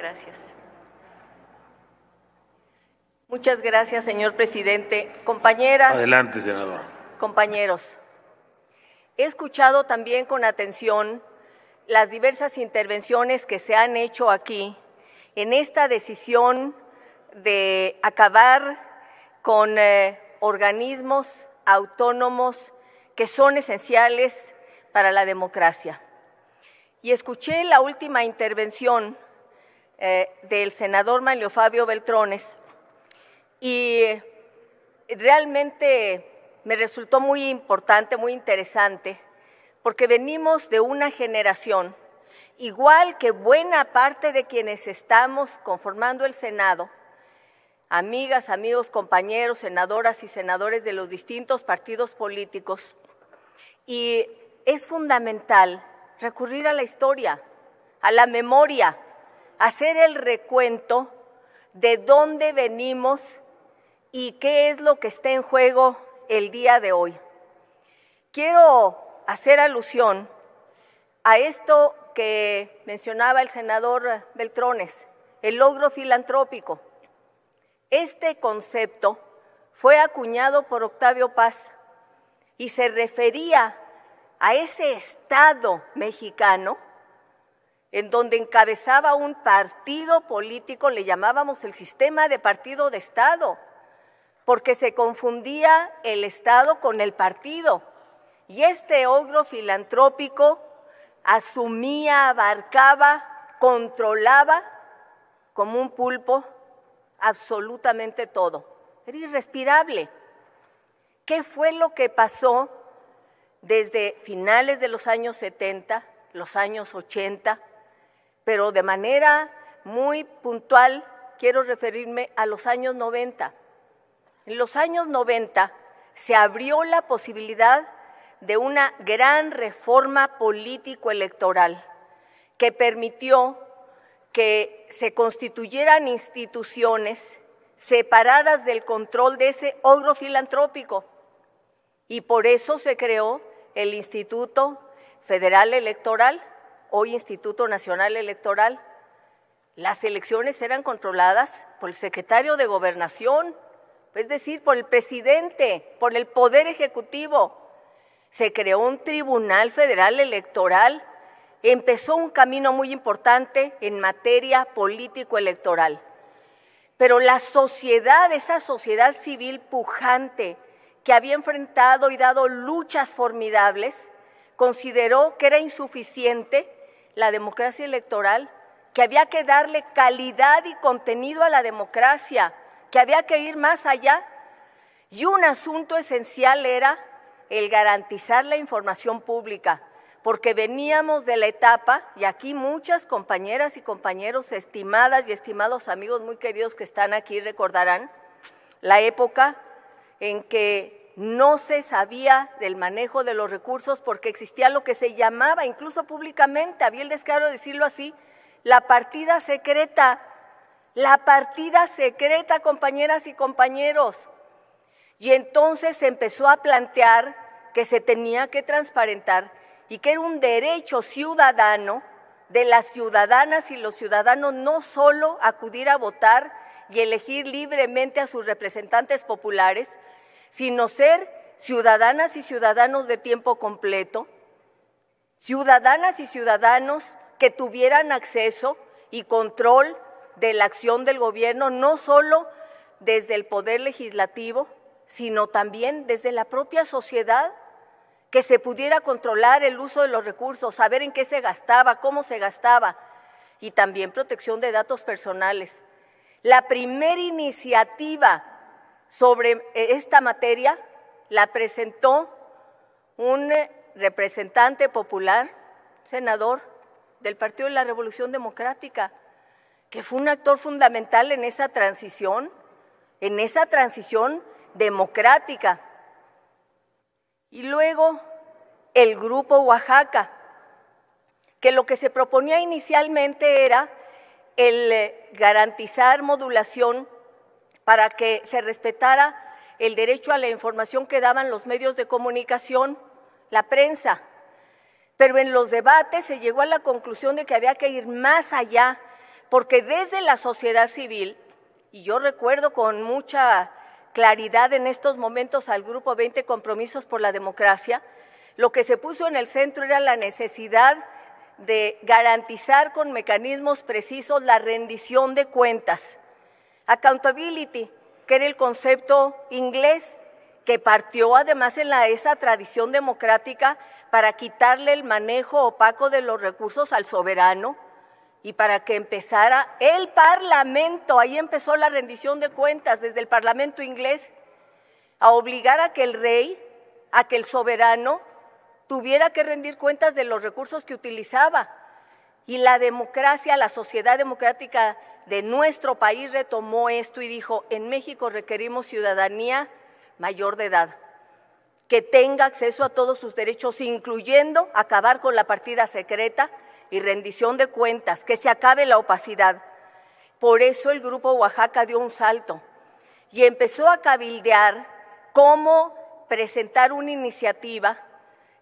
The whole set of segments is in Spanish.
Gracias. Muchas gracias, señor presidente. Compañeras. Adelante, senadora. Compañeros, he escuchado también con atención las diversas intervenciones que se han hecho aquí en esta decisión de acabar con organismos autónomos que son esenciales para la democracia. Y escuché la última intervención del senador Manlio Fabio Beltrones y realmente me resultó muy importante, muy interesante, porque venimos de una generación, igual que buena parte de quienes estamos conformando el Senado, amigas, amigos, compañeros, senadoras y senadores de los distintos partidos políticos, y es fundamental recurrir a la historia, a la memoria, hacer el recuento de dónde venimos y qué es lo que está en juego el día de hoy. Quiero hacer alusión a esto que mencionaba el senador Beltrones, el logro filantrópico. Este concepto fue acuñado por Octavio Paz y se refería a ese Estado mexicano en donde encabezaba un partido político, le llamábamos el sistema de partido de Estado, porque se confundía el Estado con el partido. Y este logro filantrópico asumía, abarcaba, controlaba como un pulpo absolutamente todo. Era irrespirable. ¿Qué fue lo que pasó desde finales de los años 70, los años 80, pero de manera muy puntual quiero referirme a los años 90? En los años 90 se abrió la posibilidad de una gran reforma político-electoral que permitió que se constituyeran instituciones separadas del control de ese ogro filantrópico. Y por eso se creó el Instituto Federal Electoral, hoy Instituto Nacional Electoral. Las elecciones eran controladas por el secretario de Gobernación, es decir, por el presidente, por el Poder Ejecutivo. Se creó un Tribunal Federal Electoral, empezó un camino muy importante en materia político-electoral. Pero la sociedad, esa sociedad civil pujante que había enfrentado y dado luchas formidables, consideró que era insuficiente la democracia electoral, que había que darle calidad y contenido a la democracia, que había que ir más allá. Y un asunto esencial era el garantizar la información pública, porque veníamos de la etapa, y aquí muchas compañeras y compañeros, estimadas y estimados amigos muy queridos que están aquí recordarán, la época en que no se sabía del manejo de los recursos porque existía lo que se llamaba, incluso públicamente, había el descaro de decirlo así, la partida secreta. La partida secreta, compañeras y compañeros. Y entonces se empezó a plantear que se tenía que transparentar y que era un derecho ciudadano de las ciudadanas y los ciudadanos no solo acudir a votar y elegir libremente a sus representantes populares, sino ser ciudadanas y ciudadanos de tiempo completo, ciudadanas y ciudadanos que tuvieran acceso y control de la acción del gobierno, no solo desde el poder legislativo, sino también desde la propia sociedad, que se pudiera controlar el uso de los recursos, saber en qué se gastaba, cómo se gastaba, y también protección de datos personales. La primera iniciativa sobre esta materia la presentó un representante popular, senador del Partido de la Revolución Democrática, que fue un actor fundamental en esa transición democrática. Y luego el Grupo Oaxaca, que lo que se proponía inicialmente era el garantizar modulación para que se respetara el derecho a la información que daban los medios de comunicación, la prensa. Pero en los debates se llegó a la conclusión de que había que ir más allá, porque desde la sociedad civil, y yo recuerdo con mucha claridad en estos momentos al Grupo 20 Compromisos por la Democracia, lo que se puso en el centro era la necesidad de garantizar con mecanismos precisos la rendición de cuentas. Accountability, que era el concepto inglés que partió además en esa tradición democrática para quitarle el manejo opaco de los recursos al soberano y para que empezara el Parlamento, ahí empezó la rendición de cuentas desde el Parlamento inglés, a obligar a que el rey, a que el soberano tuviera que rendir cuentas de los recursos que utilizaba. Y la democracia, la sociedad democrática de nuestro país retomó esto y dijo, en México requerimos ciudadanía mayor de edad, que tenga acceso a todos sus derechos, incluyendo acabar con la partida secreta y rendición de cuentas, que se acabe la opacidad. Por eso el Grupo Oaxaca dio un salto y empezó a cabildear cómo presentar una iniciativa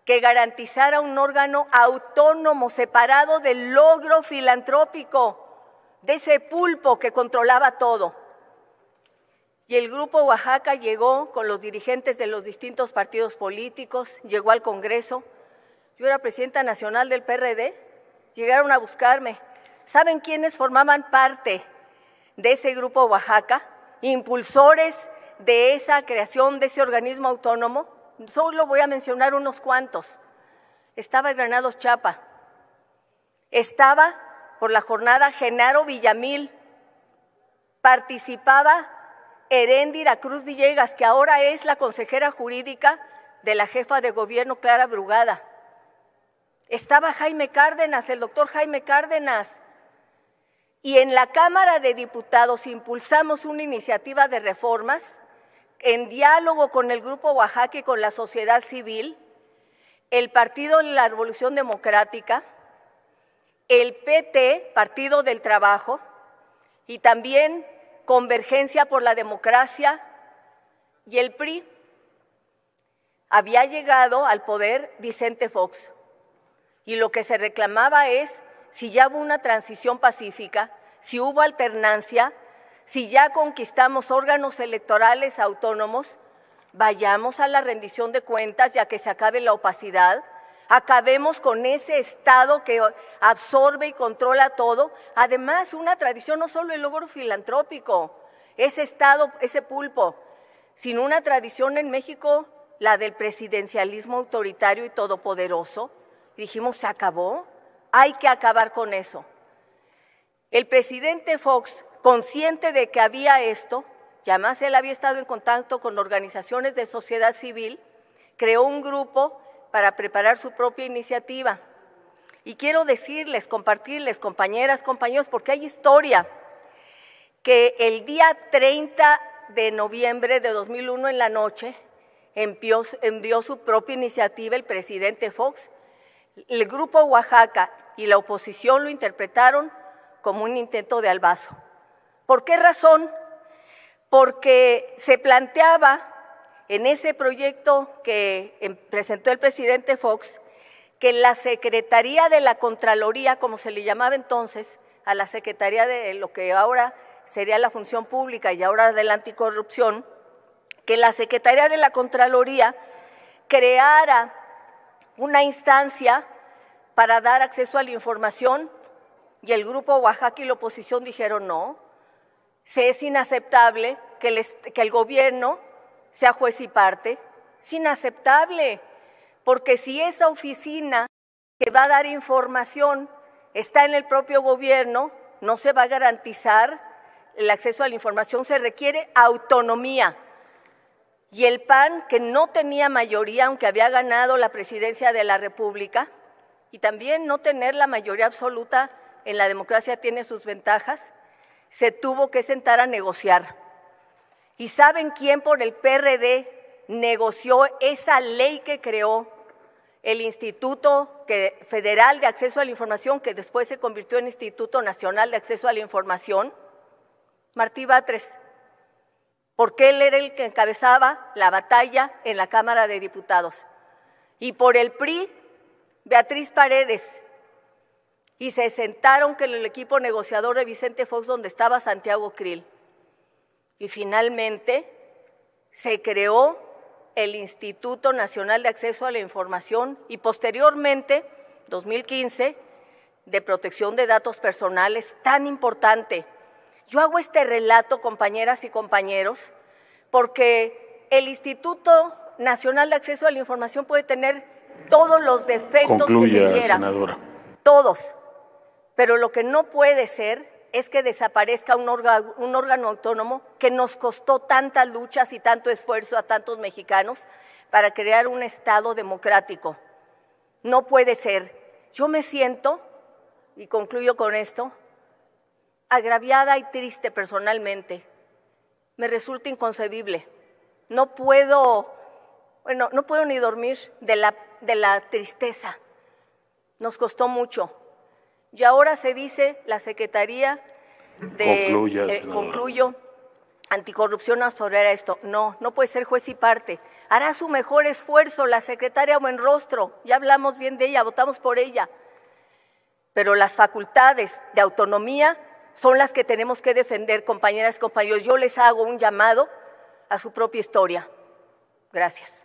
que garantizara un órgano autónomo, separado del logro filantrópico, de ese pulpo que controlaba todo. Y el Grupo Oaxaca llegó con los dirigentes de los distintos partidos políticos, llegó al Congreso. Yo era presidenta nacional del PRD, llegaron a buscarme. ¿Saben quiénes formaban parte de ese Grupo Oaxaca? Impulsores de esa creación de ese organismo autónomo. Solo voy a mencionar unos cuantos. Estaba Granados Chapa, estaba por la jornada Genaro Villamil, participaba Heréndira Cruz Villegas, que ahora es la consejera jurídica de la jefa de gobierno Clara Brugada. Estaba Jaime Cárdenas, el doctor Jaime Cárdenas. Y en la Cámara de Diputados impulsamos una iniciativa de reformas en diálogo con el Grupo Oaxaca y con la sociedad civil, el Partido de la Revolución Democrática, el PT, Partido del Trabajo, y también Convergencia por la Democracia y el PRI. Había llegado al poder Vicente Fox y lo que se reclamaba es si ya hubo una transición pacífica, si hubo alternancia, si ya conquistamos órganos electorales autónomos, vayamos a la rendición de cuentas ya que se acabe la opacidad, acabemos con ese Estado que absorbe y controla todo. Además, una tradición, no solo el logro filantrópico, ese Estado, ese pulpo, sino una tradición en México, la del presidencialismo autoritario y todopoderoso. Dijimos, se acabó, hay que acabar con eso. El presidente Fox, consciente de que había esto, y además él había estado en contacto con organizaciones de sociedad civil, creó un grupo para preparar su propia iniciativa. Y quiero decirles, compartirles, compañeras, compañeros, porque hay historia, que el día 30 de noviembre de 2001 en la noche envió su propia iniciativa el presidente Fox. El Grupo Oaxaca y la oposición lo interpretaron como un intento de albazo. ¿Por qué razón? Porque se planteaba en ese proyecto que presentó el presidente Fox que la Secretaría de la Contraloría, como se le llamaba entonces, a la Secretaría de lo que ahora sería la Función Pública y ahora de la Anticorrupción, que la Secretaría de la Contraloría creara una instancia para dar acceso a la información, y el Grupo Oaxaca y la oposición dijeron no, es inaceptable que el gobierno sea juez y parte, es inaceptable, porque si esa oficina que va a dar información está en el propio gobierno, no se va a garantizar el acceso a la información, se requiere autonomía. Y el PAN, que no tenía mayoría, aunque había ganado la presidencia de la República, y también no tener la mayoría absoluta en la democracia tiene sus ventajas, se tuvo que sentar a negociar. ¿Y saben quién por el PRD negoció esa ley que creó el Instituto Federal de Acceso a la Información, que después se convirtió en Instituto Nacional de Acceso a la Información? Martí Batres, porque él era el que encabezaba la batalla en la Cámara de Diputados. Y por el PRI, Beatriz Paredes. y se sentaron con el equipo negociador de Vicente Fox, donde estaba Santiago Krill. Y finalmente se creó el Instituto Nacional de Acceso a la Información y posteriormente, 2015, de Protección de Datos Personales, tan importante. Yo hago este relato, compañeras y compañeros, porque el Instituto Nacional de Acceso a la Información puede tener todos los defectos que se quieran. Senadora. Todos. Pero lo que no puede ser es que desaparezca un órgano autónomo que nos costó tantas luchas y tanto esfuerzo a tantos mexicanos para crear un Estado democrático. No puede ser. Yo me siento, y concluyo con esto, agraviada y triste personalmente. Me resulta inconcebible. No puedo ni dormir de la tristeza. Nos costó mucho. Y ahora se dice la Secretaría de Anticorrupción absorberá esto. No puede ser juez y parte. Hará su mejor esfuerzo la secretaria Buenrostro. Ya hablamos bien de ella, votamos por ella. Pero las facultades de autonomía son las que tenemos que defender, compañeras y compañeros. Yo les hago un llamado a su propia historia. Gracias.